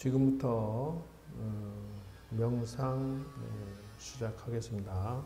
지금부터 명상 시작하겠습니다.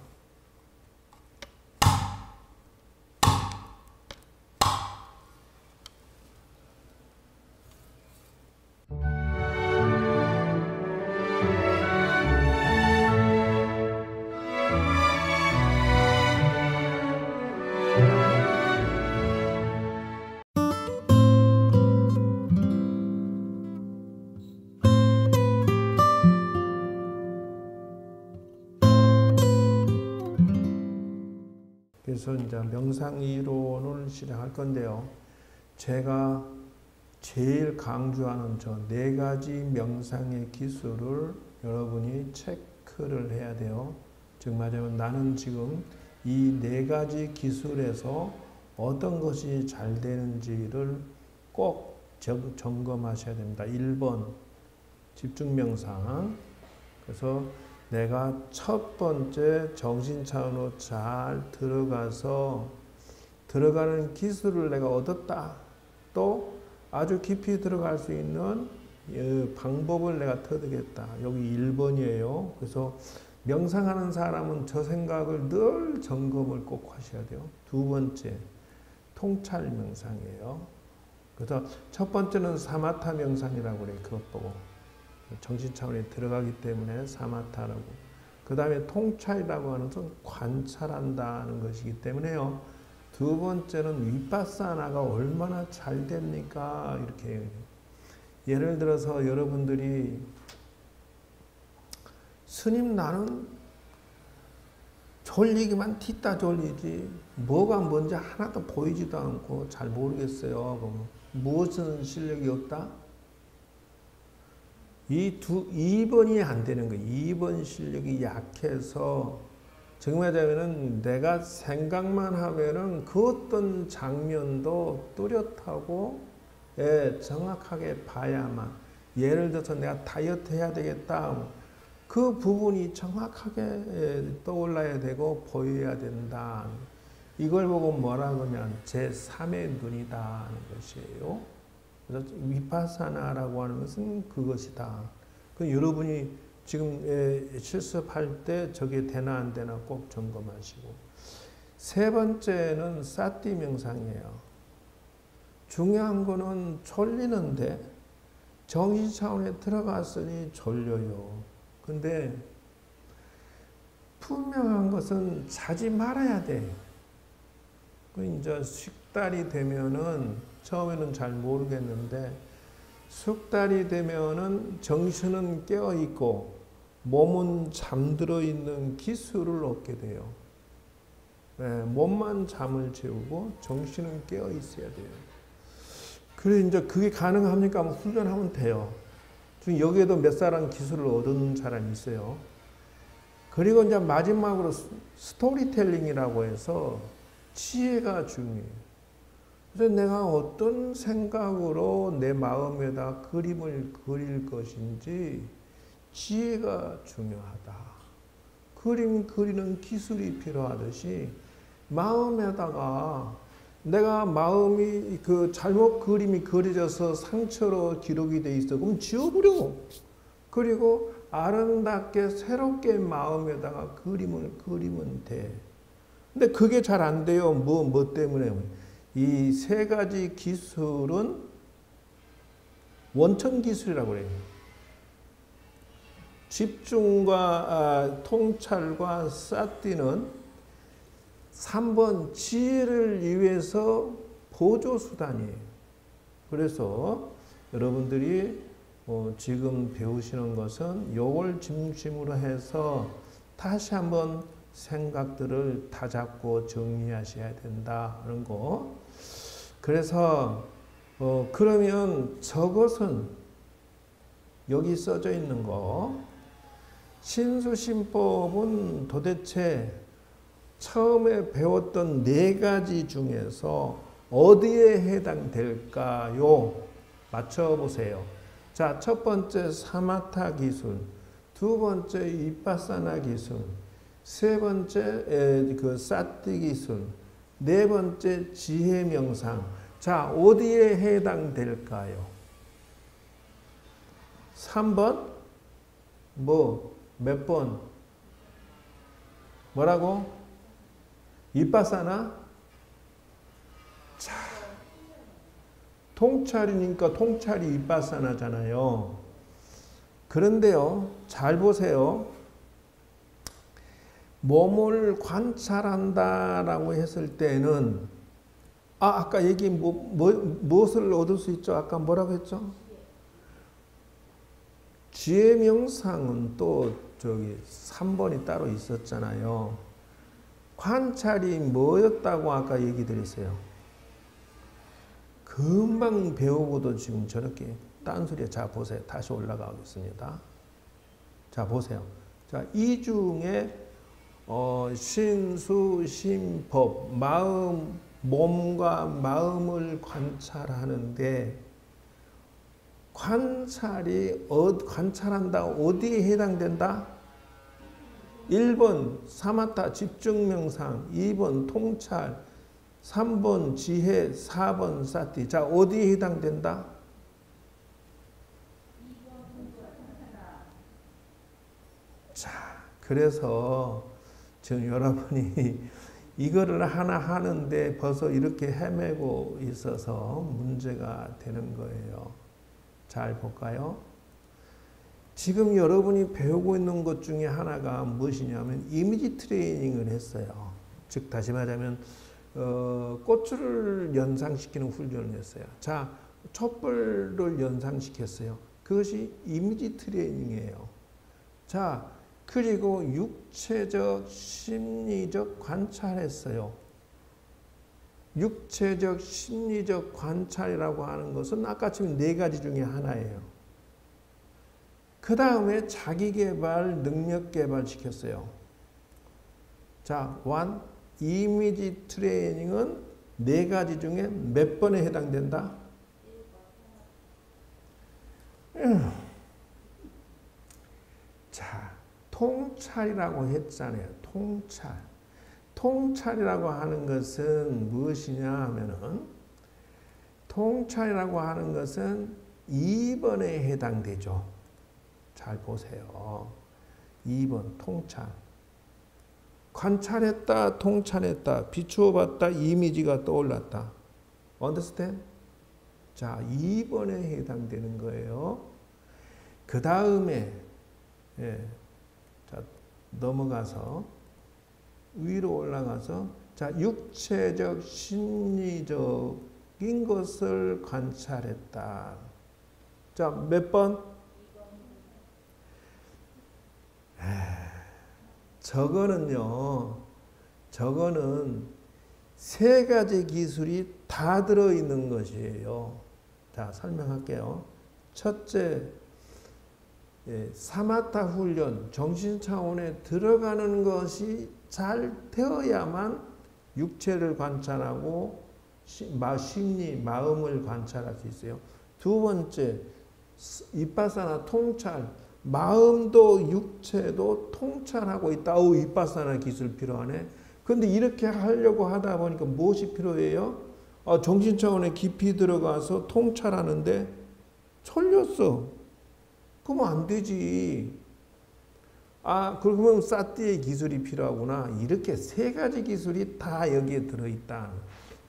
그래서 이제 명상 이론을 시작할 건데요. 제가 제일 강조하는 저 4가지 명상의 기술을 여러분이 체크를 해야 돼요. 즉 말하자면 나는 지금 이 4가지 기술에서 어떤 것이 잘 되는지를 꼭 점검하셔야 됩니다. 1번 집중명상. 그래서 내가 첫 번째 정신차원으로 잘 들어가는 기술을 내가 얻었다. 또 아주 깊이 들어갈 수 있는 방법을 내가 터득했다. 여기 1번이에요. 그래서 명상하는 사람은 저 생각을 늘 점검을 꼭 하셔야 돼요. 2번째, 통찰 명상이에요. 그래서 첫 번째는 사마타 명상이라고 그래요. 그것 보고. 정신 차원에 들어가기 때문에 사마타라고. 그 다음에 통찰이라고 하는 것은 관찰한다는 것이기 때문에요. 2번째는 위파사나가 얼마나 잘 됩니까? 이렇게. 예를 들어서 여러분들이 스님 나는 졸리기만 튀다 졸리지 뭐가 뭔지 하나도 보이지도 않고 잘 모르겠어요. 그럼 무엇은 실력이 없다? 2번이 안 되는 거예요. 2번 실력이 약해서 정말 하자면은 내가 생각만 하면은 그 어떤 장면도 뚜렷하고 정확하게 봐야만. 예를 들어서 내가 다이어트 해야 되겠다. 그 부분이 정확하게 떠올라야 되고 보여야 된다. 이걸 보고 뭐라고 하면 제3의 눈이다 하는 것이에요. 그래서 위파사나라고 하는 것은 그것이다. 여러분이 지금 실습할 때 저게 되나 안 되나 꼭 점검하시고. 3번째는 사티 명상이에요. 중요한 거는 졸리는데 정신 차원에 들어갔으니 졸려요. 근데 분명한 것은 자지 말아야 돼. 이제 식달이 되면은 처음에는 잘 모르겠는데 숙달이 되면은 정신은 깨어 있고 몸은 잠들어 있는 기술을 얻게 돼요. 몸만 잠을 재우고 정신은 깨어 있어야 돼요. 그래 이제 그게 가능합니까? 훈련하면 돼요. 지금 여기에도 몇 사람 기술을 얻은 사람이 있어요. 그리고 이제 마지막으로 스토리텔링이라고 해서 지혜가 중요해요. 그래서 내가 어떤 생각으로 내 마음에다 그림을 그릴 것인지 지혜가 중요하다. 그림 그리는 기술이 필요하듯이 마음에다가 내가 마음이 잘못 그림이 그려져서 상처로 기록이 돼 있어. 그럼 지워버려. 그리고 아름답게 새롭게 마음에다가 그림을 그리면 돼. 근데 그게 잘 안 돼요. 뭐 때문에? 이 3가지 기술은 원천 기술이라고 그래요. 집중과 통찰과 사티는 3번 지혜를 위해서 보조수단이에요. 그래서 여러분들이 지금 배우시는 것은 이걸 중심으로 해서 다시 한번 생각들을 다잡고 정리하셔야 된다는 거. 그래서 그러면 저것은 여기 써져 있는 거 신수심법은 도대체 처음에 배웠던 4가지 중에서 어디에 해당될까요? 맞춰보세요. 자, 첫 번째 사마타 기술, 2번째 위파사나 기술, 3번째 사티 기술, 4번째 지혜 명상. 자, 어디에 해당될까요? 3번 몇 번? 뭐라고? 이빠사나? 자, 통찰이니까 통찰이 이빠사나잖아요. 그런데요, 잘 보세요. 몸을 관찰한다라고 했을 때는 아까 얘기 무엇을 얻을 수 있죠? 아까 뭐라고 했죠? 지혜 명상은 또 저기 3번이 따로 있었잖아요. 관찰이 뭐였다고 아까 얘기 드렸어요. 금방 배우고도 지금 저렇게 딴소리에 자 보세요. 다시 올라가겠습니다. 자 보세요. 자, 이 중에 신수, 신법, 몸과 마음을 관찰하는데 관찰한다 어디에 해당된다? 1번 사마타 집중명상, 2번 통찰, 3번 지혜, 4번 사티. 자, 어디에 해당된다? 자, 그래서 지금 여러분이 이거를 하나 하는데 벌써 이렇게 헤매고 있어서 문제가 되는 거예요. 잘 볼까요? 지금 여러분이 배우고 있는 것 중에 하나가 무엇이냐면 이미지 트레이닝을 했어요. 즉 다시 말하면 꽃을 연상시키는 훈련을 했어요. 자, 촛불을 연상시켰어요. 그것이 이미지 트레이닝이에요. 자, 그리고 육체적, 심리적 관찰했어요. 육체적, 심리적 관찰이라고 하는 것은 아까 지금 4가지 중에 하나예요. 그 다음에 자기개발, 능력개발 시켰어요. 자, 이미지 트레이닝은 4가지 중에 몇 번에 해당된다? 자, 통찰이라고 했잖아요. 통찰이라고 하는 것은 무엇이냐 하면은 통찰이라고 하는 것은 2번에 해당되죠. 잘 보세요. 2번 통찰. 관찰했다, 통찰했다, 비추어 봤다, 이미지가 떠올랐다. Understand? 자, 2번에 해당되는 거예요. 그 다음에 자, 넘어가서 위로 올라가서 자, 육체적, 심리적인 것을 관찰했다. 자, 몇 번? 저거는 3가지 기술이 다 들어있는 것이에요. 자, 설명할게요. 첫째, 사마타 훈련, 정신 차원에 들어가는 것이 잘 되어야만 육체를 관찰하고 심리, 마음을 관찰할 수 있어요. 두 번째, 이빠사나 통찰, 마음도 육체도 통찰하고 있다. 이빠사나 기술 필요하네. 그런데 이렇게 하려고 하다 보니까 무엇이 필요해요? 정신 차원에 깊이 들어가서 통찰하는데 졸렸어. 그러면 안 되지. 그러면 사티의 기술이 필요하구나. 이렇게 3가지 기술이 다 여기에 들어있다.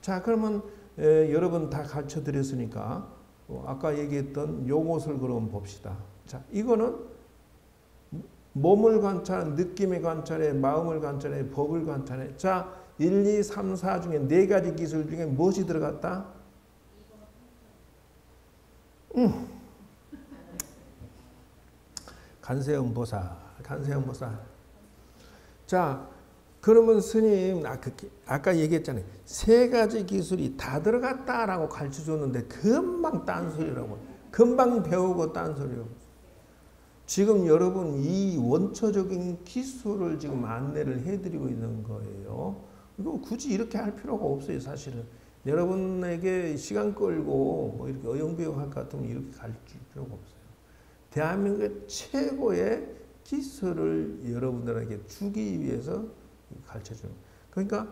자, 그러면 여러분 다 가르쳐 드렸으니까 아까 얘기했던 요것을 그럼 봅시다. 자, 이거는 몸을 관찰, 느낌의 관찰에, 마음을 관찰해, 법을 관찰해. 자, 1, 2, 3, 4 중에 4가지 기술 중에 무엇이 들어갔다? 간세음보살. 자, 그러면 스님, 아까 얘기했잖아요. 3가지 기술이 다 들어갔다라고 가르쳐 줬는데 금방 딴소리라고. 금방 배우고 딴소리라고. 지금 여러분 이 원초적인 기술을 지금 안내를 해드리고 있는 거예요. 이거 굳이 이렇게 할 필요가 없어요, 사실은. 여러분에게 시간 끌고 이렇게 어영부영 할 것 같으면 이렇게 가르칠 필요가 없어요. 대한민국의 최고의 기술을 여러분들에게 주기 위해서 가르쳐주는. 그러니까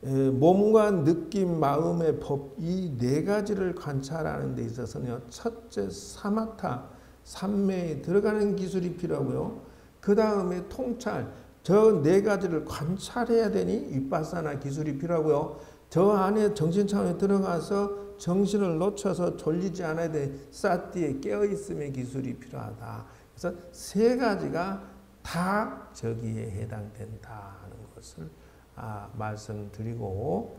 몸과 느낌, 마음의 법, 이 4가지를 관찰하는 데 있어서는 첫째 사마타, 산매에 들어가는 기술이 필요하고요. 그 다음에 통찰, 저 네 가지를 관찰해야 되니 윗바사나 기술이 필요하고요. 저 안에 정신 차원에 들어가서 정신을 놓쳐서 졸리지 않아야 돼. 사띠에 깨어있음의 기술이 필요하다. 그래서 세 가지가 다 저기에 해당된다는 것을 말씀드리고,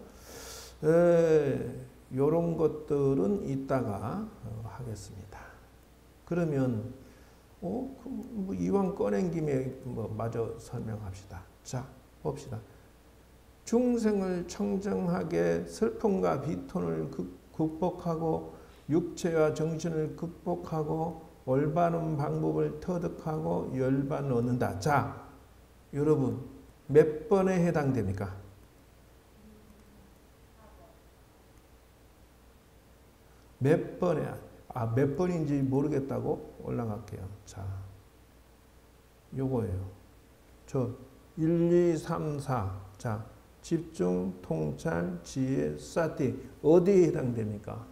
요런 것들은 이따가 하겠습니다. 그러면 뭐 이왕 꺼낸 김에 마저 설명합시다. 자, 봅시다. 중생을 청정하게 슬픔과 비통을 극복하고 육체와 정신을 극복하고 올바른 방법을 터득하고 열반을 얻는다. 자, 여러분 몇 번에 해당됩니까? 몇 번에? 몇 번인지 모르겠다고 올라갈게요. 자, 요거예요. 저 1, 2, 3, 4. 자, 집중, 통찰, 지혜, 사티. 어디에 해당됩니까?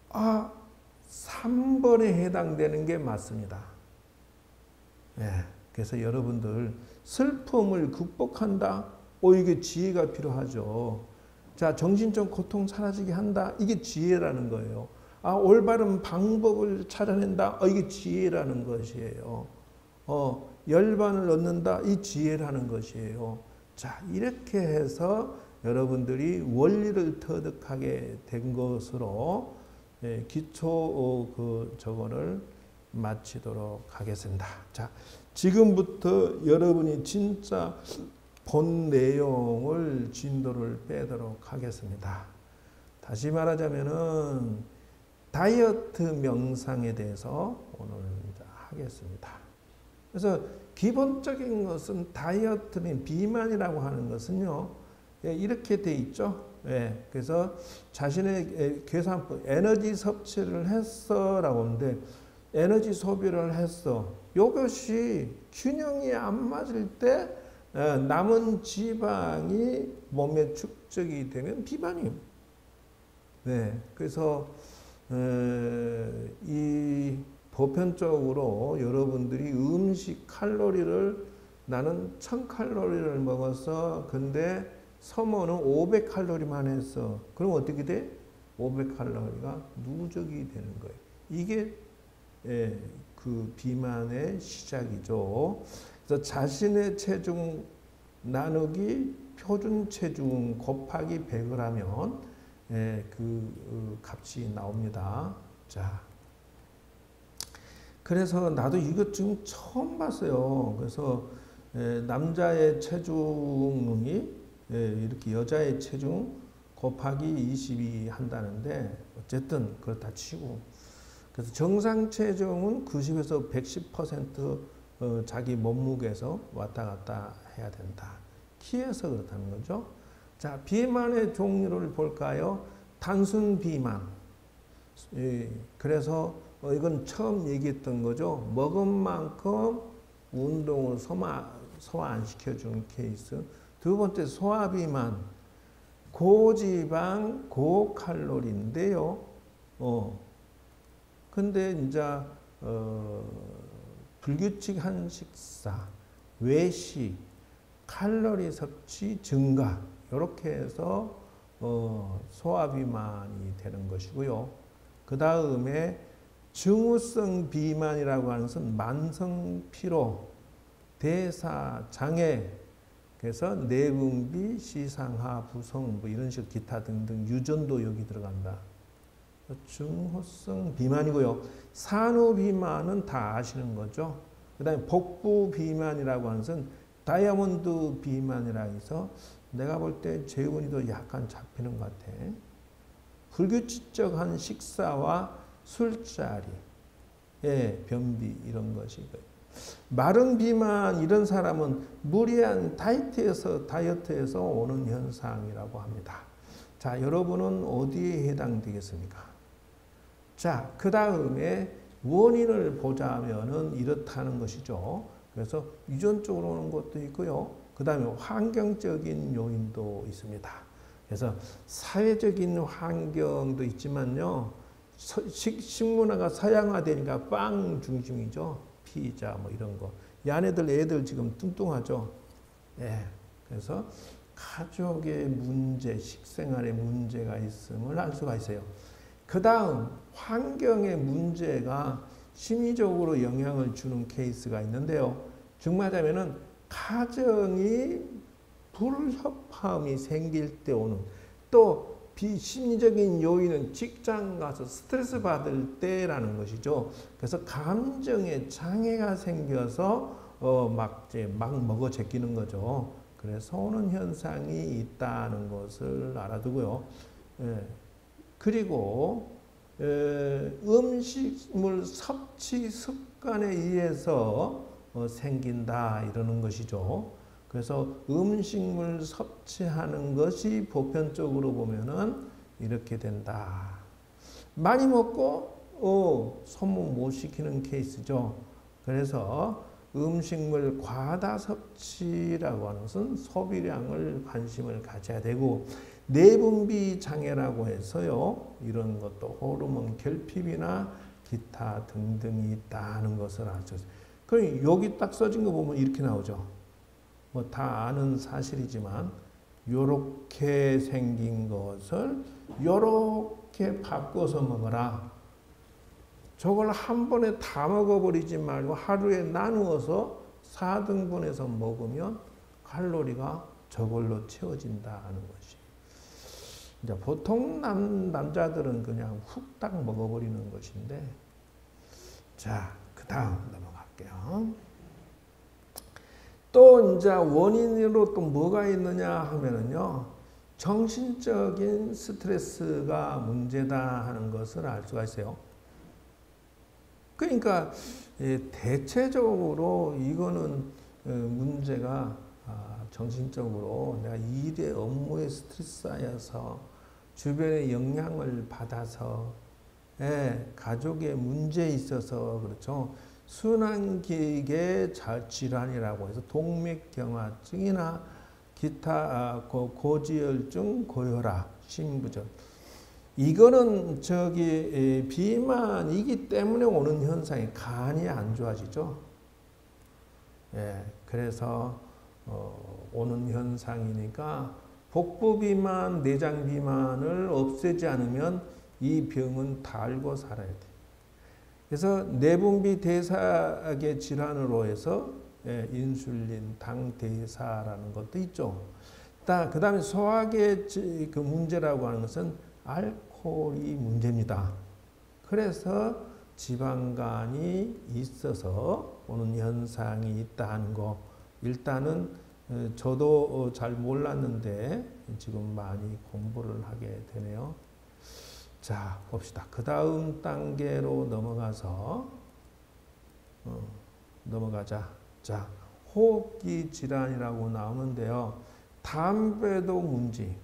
아, 3번에 해당되는 게 맞습니다. 예, 그래서 여러분들 슬픔을 극복한다? 이게 지혜가 필요하죠. 자, 정신적 고통 사라지게 한다? 이게 지혜라는 거예요. 올바른 방법을 찾아낸다? 이게 지혜라는 것이에요. 열반을 얻는다? 이 지혜라는 것이에요. 자, 이렇게 해서 여러분들이 원리를 터득하게 된 것으로 기초 저거를 마치도록 하겠습니다. 자, 지금부터 여러분이 진짜 본 내용을 진도를 빼도록 하겠습니다. 다시 말하자면은 다이어트 명상에 대해서 오늘 하겠습니다. 그래서 기본적인 것은 다이어트는 비만이라고 하는 것은요, 이렇게 돼 있죠. 그래서 자신의 계산법, 에너지 섭취를 했어라고 하는데, 에너지 소비를 했어. 이것이 균형이 안 맞을 때 남은 지방이 몸에 축적이 되면 비만이에요. 그래서 이 보편적으로 여러분들이 음식 칼로리를 나는 1000칼로리를 먹었어. 근데 서모는 500칼로리만 했어. 그럼 어떻게 돼? 500칼로리가 누적이 되는 거예요. 이게 그 비만의 시작이죠. 그래서 자신의 체중 나누기 표준 체중 곱하기 100을 하면 그 값이 나옵니다. 자, 그래서 나도 이것 지금 처음 봤어요. 그래서 남자의 체중이 이렇게 여자의 체중 곱하기 22 한다는데, 어쨌든 그렇다 치고, 그래서 정상 체중은 90에서 110% 자기 몸무게에서 왔다 갔다 해야 된다. 키에서 그렇다는 거죠. 자, 비만의 종류를 볼까요? 단순 비만. 그래서 이건 처음 얘기했던 거죠. 먹은 만큼 운동을 소화 안 시켜주는 케이스. 두 번째, 소화비만. 고지방, 고칼로리인데요. 근데 이제 불규칙한 식사, 외식, 칼로리 섭취 증가, 이렇게 해서 소화비만이 되는 것이고요. 그 다음에 증후성 비만이라고 하는 것은 만성 피로, 대사 장애, 그래서 내분비, 시상하, 부성, 뭐 이런 식 기타 등등 유전도 여기 들어간다. 증후성 비만이고요. 산후 비만은 다 아시는 거죠. 그 다음에 복부 비만이라고 하는 것은 다이아몬드 비만이라 해서 내가 볼 때 재훈이도 약간 잡히는 것 같아. 불규칙적한 식사와 술자리, 변비 이런 것이. 마른 비만 이런 사람은 무리한 다이어트에서 오는 현상이라고 합니다. 자, 여러분은 어디에 해당되겠습니까? 자, 그 다음에 원인을 보자면은 이렇다는 것이죠. 그래서 유전적으로 오는 것도 있고요. 그 다음에 환경적인 요인도 있습니다. 그래서 사회적인 환경도 있지만요. 식문화가 서양화되니까 빵 중심이죠. 피자 뭐 이런 거. 이 안에들 애들 지금 뚱뚱하죠. 예. 그래서 가족의 문제, 식생활의 문제가 있음을 알 수가 있어요. 그 다음 환경의 문제가 심리적으로 영향을 주는 케이스가 있는데요. 중마자면은 가정이 불협화음이 생길 때 오는 또 비심리적인 요인은 직장 가서 스트레스 받을 때라는 것이죠. 그래서 감정에 장애가 생겨서 막 먹어 제끼는 거죠. 그래서 오는 현상이 있다는 것을 알아두고요. 예. 그리고 음식물 섭취 습관에 의해서 생긴다 이러는 것이죠. 그래서 음식물 섭취하는 것이 보편적으로 보면은 이렇게 된다. 많이 먹고 소모 못 시키는 케이스죠. 그래서 음식물 과다 섭취라고 하는 것은 소비량을 관심을 가져야 되고 내분비 장애라고 해서요. 이런 것도 호르몬 결핍이나 기타 등등이 있다는 것을 알죠. 그럼 여기 딱 써진 거 보면 이렇게 나오죠. 뭐 다 아는 사실이지만 요렇게 생긴 것을 요렇게 바꿔서 먹어라. 저걸 한 번에 다 먹어버리지 말고 하루에 나누어서 4등분해서 먹으면 칼로리가 저걸로 채워진다는 것이. 이제 보통 남자들은 그냥 훅딱 먹어버리는 것인데, 자, 그 다음 넘어갈게요. 또 이제 원인으로 또 뭐가 있느냐 하면은요, 정신적인 스트레스가 문제다 하는 것을 알 수가 있어요. 그러니까 대체적으로 이거는 문제가 정신적으로 내가 일에 업무에 스트레스 쌓여서 주변의 영향을 받아서 가족의 문제에 있어서 그렇죠. 순환기계 질환이라고 해서 동맥경화증이나 기타 고지혈증, 고혈압, 심부전 이거는 비만이기 때문에 오는 현상이 간이 안 좋아지죠. 예, 그래서 오는 현상이니까 복부 비만, 내장 비만을 없애지 않으면 이 병은 달고 살아야 돼. 그래서 내분비 대사계 질환으로 해서 인슐린, 당 대사라는 것도 있죠. 그 다음에 소화계 그 문제라고 하는 것은 알코올이 문제입니다. 그래서 지방간이 있어서 오는 현상이 있다는 거. 일단은 저도 잘 몰랐는데 지금 많이 공부를 하게 되네요. 자, 봅시다. 그 다음 단계로 넘어가자. 자, 호흡기 질환이라고 나오는데요. 담배도 문제.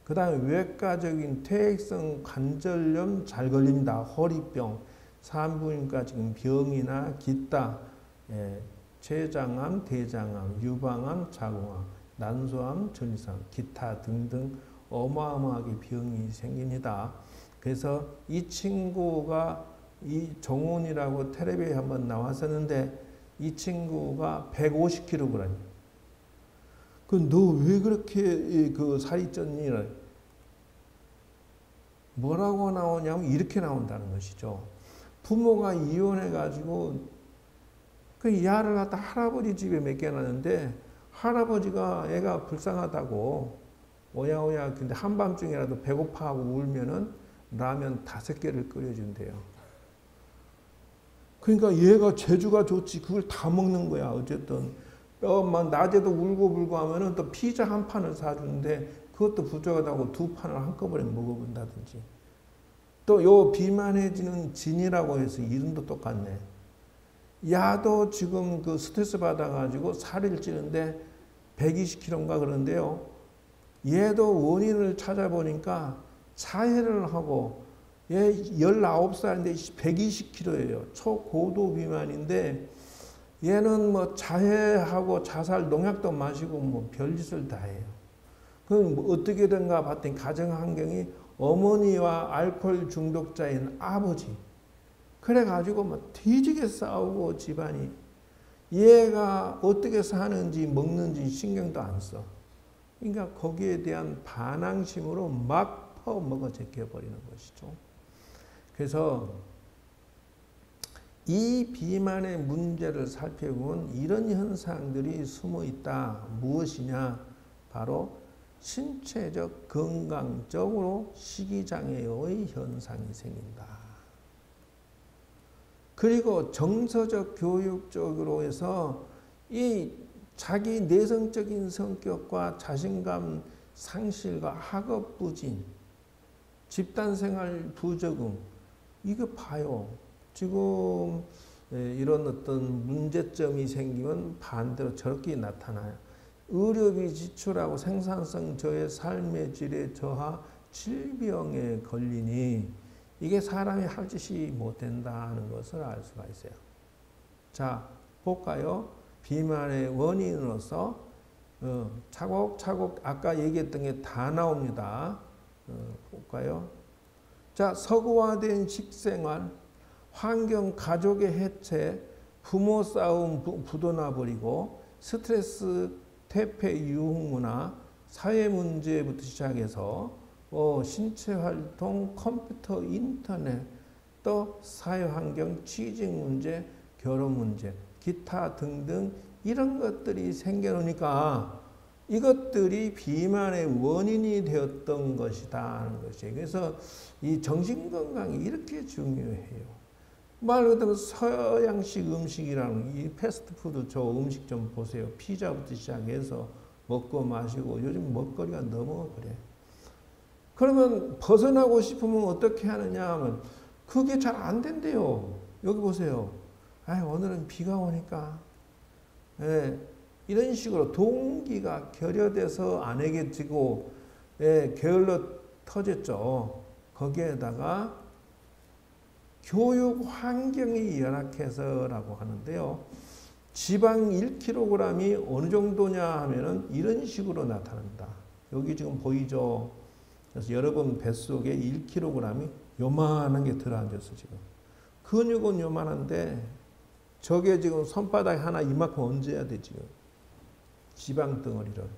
그 다음에 외과적인 퇴행성 관절염 잘 걸립니다. 허리병, 산부인과 지금 병이나 기타, 췌장암, 대장암, 유방암, 자궁암, 난소암, 전이상, 기타 등등 어마어마하게 병이 생깁니다. 그래서 이 친구가 이 정훈이라고 텔레비에 한번 나왔었는데 이 친구가 150kg. 너 왜 그렇게 살이 쪘니? 뭐라고 나오냐면 이렇게 나온다는 것이죠. 부모가 이혼해가지고 그 야를 갖다 할아버지 집에 맡겨놨는데 할아버지가 애가 불쌍하다고 오야오야 근데 한밤중이라도 배고파하고 울면은 라면 5개를 끓여준대요. 그러니까 얘가 재주가 좋지 그걸 다 먹는 거야. 어쨌든 막 낮에도 울고 하면은 또 피자 한 판을 사주는데 그것도 부족하다고 2판을 한꺼번에 먹어본다든지. 또 요 비만해지는 진이라고 해서 이름도 똑같네. 야도 지금 그 스트레스 받아가지고 살을 찌는데 120kg인가 그런데요. 얘도 원인을 찾아보니까 자해를 하고 얘 19살인데 120kg예요. 초고도 비만인데 얘는 뭐 자해하고 자살 농약도 마시고 뭐 별짓을 다 해요. 그럼 뭐 어떻게 된가 봤더니 가정 환경이 어머니와 알코올 중독자인 아버지. 그래가지고 막 뒤지게 싸우고 집안이. 얘가 어떻게 사는지 먹는지 신경도 안 써. 그러니까 거기에 대한 반항심으로 막 퍼먹어 제껴버리는 것이죠. 그래서 이 비만의 문제를 살펴보면 이런 현상들이 숨어 있다. 무엇이냐? 바로 신체적 건강적으로 식이장애의 현상이 생긴다. 그리고 정서적 교육적으로 해서 이 자기 내성적인 성격과 자신감 상실과 학업 부진, 집단생활 부적응, 이거 봐요. 지금 이런 어떤 문제점이 생기면 반대로 저렇게 나타나요. 의료비 지출하고 생산성 저해, 삶의 질의 저하, 질병에 걸리니 이게 사람이 할 짓이 못 된다는 것을 알 수가 있어요. 자, 볼까요? 비만의 원인으로서 차곡차곡 아까 얘기했던 게 다 나옵니다. 볼까요? 자, 서구화된 식생활, 환경, 가족의 해체, 부모 싸움 부도나 버리고 스트레스, 퇴폐, 유흥문화, 사회 문제부터 시작해서 신체 활동, 컴퓨터, 인터넷, 또 사회 환경, 취직 문제, 결혼 문제, 기타 등등 이런 것들이 생겨나니까 이것들이 비만의 원인이 되었던 것이다 하는 것이에요. 그래서 이 정신건강이 이렇게 중요해요. 말 그대로 서양식 음식이라는 이 패스트푸드 저 음식 좀 보세요. 피자부터 시작해서 먹고 마시고 요즘 먹거리가 너무 그래. 그러면 벗어나고 싶으면 어떻게 하느냐 하면 그게 잘 안 된대요. 여기 보세요. 오늘은 비가 오니까. 이런 식으로 동기가 결여돼서 안 하게 되고 게을러 터졌죠. 거기에다가 교육 환경이 열악해서라고 하는데요. 지방 1kg이 어느 정도냐 하면은 이런 식으로 나타난다. 여기 지금 보이죠? 그래서 여러분 뱃속에 1kg이 요만한 게 들어앉았어, 지금. 근육은 요만한데 저게 지금 손바닥 하나 이만큼 얹어야 돼, 지금. 지방 덩어리를.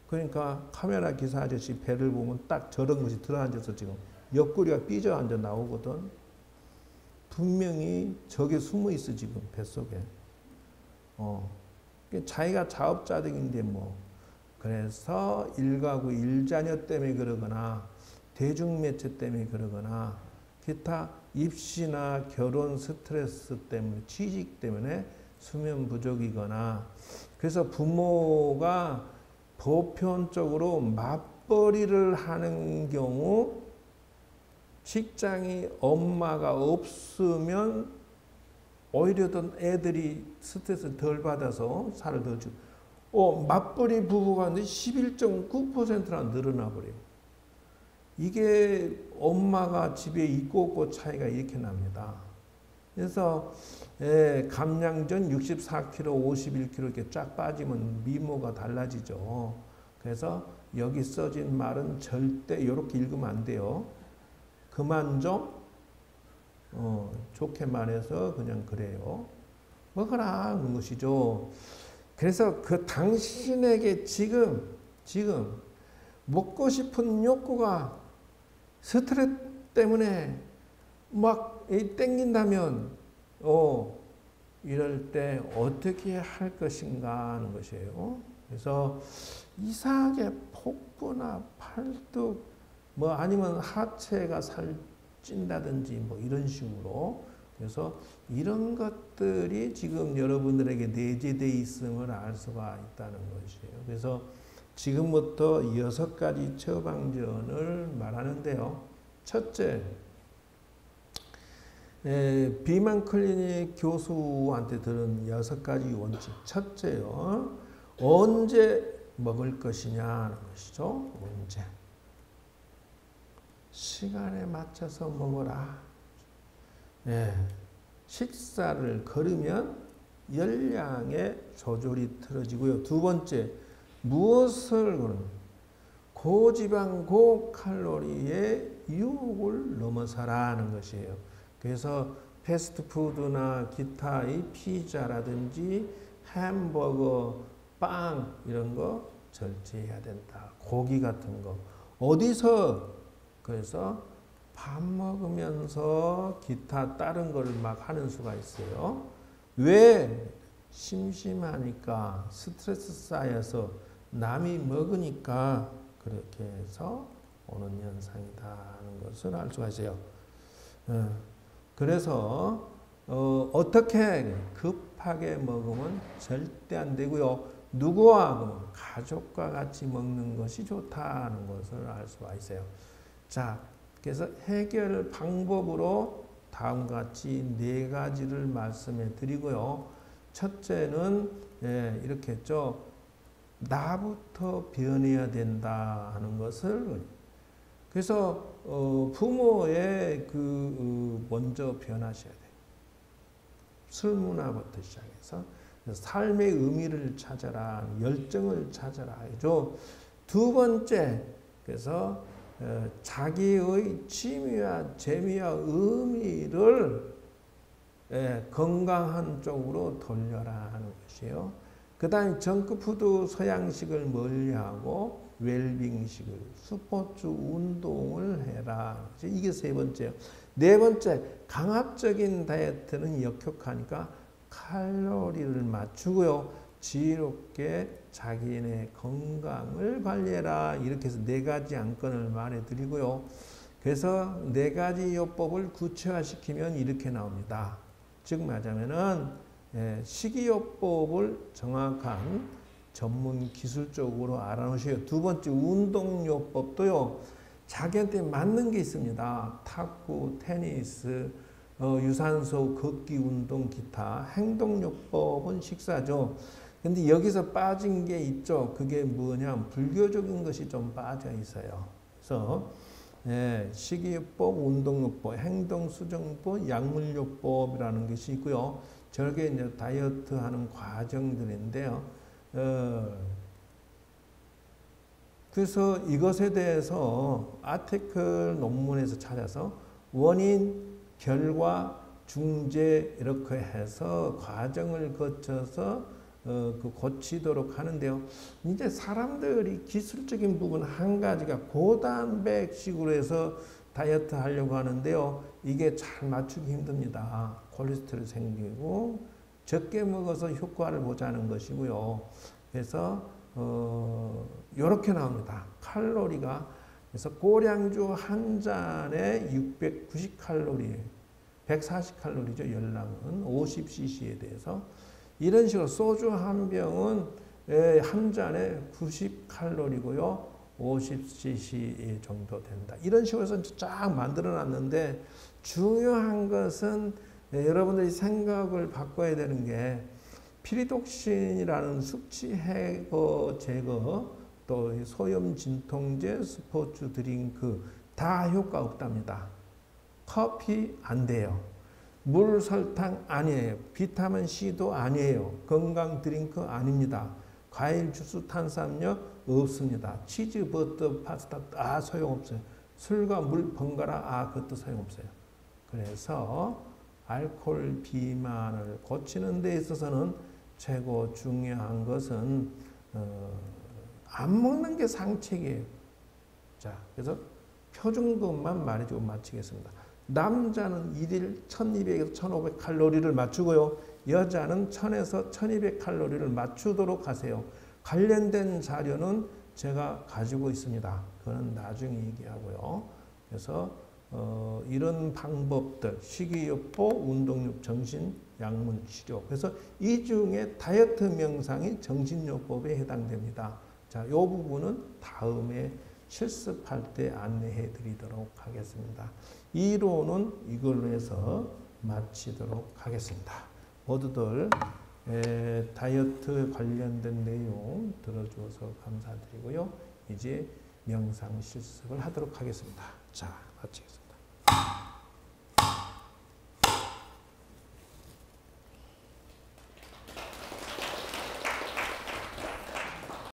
그러니까 카메라 기사 아저씨 배를 보면 딱 저런 것이 들어앉아서 지금 옆구리가 삐져 앉아 나오거든. 분명히 저게 숨어 있어, 지금 뱃속에. 자기가 자업자득인데 뭐. 그래서 일가구 일자녀 때문에 그러거나 대중매체 때문에 그러거나 기타 입시나 결혼 스트레스 때문에 취직 때문에 수면 부족이거나 그래서 부모가 보편적으로 맞벌이를 하는 경우 직장이 엄마가 없으면 오히려 더 애들이 스트레스 덜 받아서 살을 더 주고 맞벌이 부부가 11.9%나 늘어나 버려요. 이게 엄마가 집에 있고 없고 차이가 이렇게 납니다. 그래서 감량전 64kg, 51kg 이렇게 쫙 빠지면 미모가 달라지죠. 그래서 여기 써진 말은 절대 이렇게 읽으면 안 돼요. 그만 좀 좋게 말해서 그냥 그래요. 먹으라는 것이죠. 그래서 그 당신에게 지금 먹고 싶은 욕구가 스트레스 때문에 막 땡긴다면 이럴 때 어떻게 할 것인가 하는 것이에요. 그래서 이상하게 복부나 팔뚝 뭐 아니면 하체가 살찐다든지 뭐 이런 식으로 그래서 이런 것들이 지금 여러분들에게 내재되어 있음을 알 수가 있다는 것이에요. 그래서 지금부터 6가지 처방전을 말하는데요. 첫째, 비만 클리닉 교수한테 들은 6가지 원칙. 첫째요. 언제 먹을 것이냐 하는 것이죠. 언제. 시간에 맞춰서 먹어라. 식사를 거르면 열량의 조절이 틀어지고요. 두 번째, 무엇을 거르면 고지방 고칼로리의 유혹을 넘어서라는 것이에요. 그래서 패스트푸드나 기타의 피자라든지 햄버거, 빵 이런 거 절제해야 된다. 고기 같은 거. 어디서? 그래서 밥 먹으면서 기타 다른 걸 막 하는 수가 있어요. 왜? 심심하니까, 스트레스 쌓여서 남이 먹으니까 그렇게 해서 오는 현상이다 하는 것을 알 수가 있어요. 그래서 어떻게 급하게 먹으면 절대 안 되고요. 누구와? 가족과 같이 먹는 것이 좋다는 것을 알 수가 있어요. 자, 그래서 해결 방법으로 다음과 같이 4가지를 말씀해 드리고요. 첫째는 이렇게 했죠. 나부터 변해야 된다 하는 것을, 그래서 부모의 먼저 변하셔야 돼요. 술문화부터 시작해서 삶의 의미를 찾아라, 열정을 찾아라 하죠. 두 번째, 그래서 자기의 취미와 재미와 의미를 건강한 쪽으로 돌려라 하는 것이에요. 그 다음에 정크푸드 서양식을 멀리하고 웰빙식을, 스포츠 운동을 해라. 이게 세 번째예요. 네 번째, 강압적인 다이어트는 역효과니까 칼로리를 맞추고요. 지혜롭게 자기네 건강을 관리해라. 이렇게 해서 4가지 안건을 말해드리고요. 그래서 4가지 요법을 구체화시키면 이렇게 나옵니다. 즉 말하자면은 식이요법을 정확한 전문 기술적으로 알아놓으셔요. 두 번째, 운동요법도요. 자기한테 맞는 게 있습니다. 탁구, 테니스, 유산소, 걷기 운동, 기타. 행동요법은 식사죠. 근데 여기서 빠진 게 있죠. 그게 뭐냐? 불교적인 것이 좀 빠져 있어요. 그래서 식이요법, 운동요법, 행동수정법, 약물요법이라는 것이 있고요. 저게 이제 다이어트 하는 과정들인데요. 그래서 이것에 대해서 아티클 논문에서 찾아서 원인, 결과, 중재 이렇게 해서 과정을 거쳐서 고치도록 하는데요. 이제 사람들이 기술적인 부분 한 가지가 고단백식으로 해서 다이어트 하려고 하는데요. 이게 잘 맞추기 힘듭니다. 콜레스테롤 생기고 적게 먹어서 효과를 보자는 것이고요. 그래서 이렇게 나옵니다. 칼로리가 그래서 고량주 한 잔에 690칼로리, 140칼로리죠. 열량은 50cc에 대해서 이런 식으로 소주 한 병은 한 잔에 90칼로리고요. 50cc 정도 된다. 이런 식으로 해서 쫙 만들어 놨는데 중요한 것은 여러분들이 생각을 바꿔야 되는 게 피리독신이라는 숙취 해거 제거 또 소염 진통제 스포츠 드링크 다 효과 없답니다. 커피 안 돼요. 물 설탕 아니에요. 비타민 C도 아니에요. 건강 드링크 아닙니다. 과일 주스 탄산음료 없습니다. 치즈 버터 파스타 다 소용없어요. 술과 물 번갈아 그것도 소용없어요. 그래서 알코올 비만을 고치는 데 있어서는 최고 중요한 것은 안 먹는 게 상책이에요. 자, 그래서 표준것만 말해주고 마치겠습니다. 남자는 1일 1200에서 1500 칼로리를 맞추고요. 여자는 1000에서 1200 칼로리를 맞추도록 하세요. 관련된 자료는 제가 가지고 있습니다. 그건 나중에 얘기하고요. 그래서 이런 방법들, 식이요법, 운동요법, 정신, 약물 치료. 그래서 이 중에 다이어트 명상이 정신요법에 해당됩니다. 자, 이 부분은 다음에 실습할 때 안내해 드리도록 하겠습니다. 이론은 이걸로 해서 마치도록 하겠습니다. 모두들 다이어트 관련된 내용 들어주셔서 감사드리고요. 이제 명상 실습을 하도록 하겠습니다. 자, 마치겠습니다.